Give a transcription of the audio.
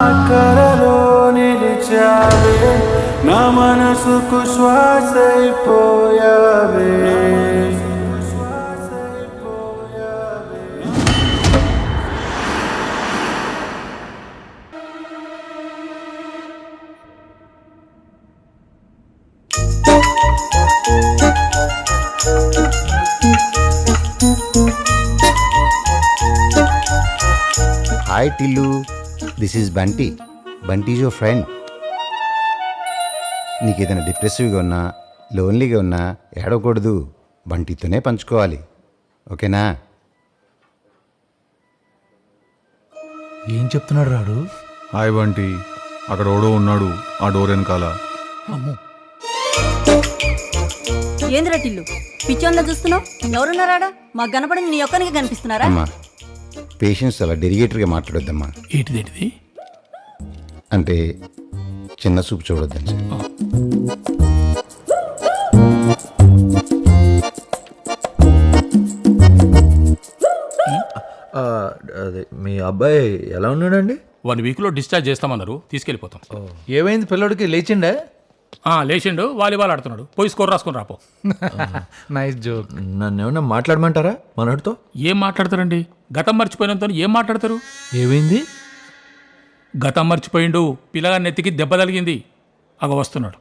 కలలో నిలిచావే నా మనసుకు శ్వాసైపోయావే. Hi Tillu, this is Bunty. Bunty is your friend. నీకు ఏదైనా డిప్రెసివ్గా ఉన్నా, లోన్లీగా ఉన్నా ఏడవకూడదు, బంటితోనే పంచుకోవాలి, ఓకేనా? ఏం చెప్తున్నాడు రాడు? హాయ్ బంటి, అక్కడ ఓడో ఉన్నాడు ఆ డోర్ వెనకాల. ఏందిరా టిల్లు పిచ్చోందా చూస్తున్నావు? ఎవరున్నారాడా? మాకు కనపడి నీ ఒక్కనికి కనిపిస్తున్నారా? అమ్మా, పేషెంట్స్ అలా డెరిగేటర్గా మాట్లాడొద్దమ్మా. ఏంటిదేంటిది? అంటే చిన్న చూపు చూడొద్దని సార్. అదే మీ అబ్బాయి ఎలా ఉన్నాడండి? 1 వీక్లో డిశ్చార్జ్ చేస్తామన్నారు, తీసుకెళ్ళిపోతాం. ఏమైంది పిల్లడికి? లేచిండే? లేచిండు, వాలీబాల్ ఆడుతున్నాడు. పోయి స్కోర్ రాసుకుని రాపో. Nice joke. నన్ను ఏమన్నా మాట్లాడమంటారా మనోడితో? ఏం మాట్లాడతారండి? గతం మర్చిపోయినంత ఏం మాట్లాడతారు? ఏమైంది? గతం మర్చిపోయిండు, పిల్లగాడి నెత్తికి దెబ్బ తగిలింది, అగ వస్తున్నాడు.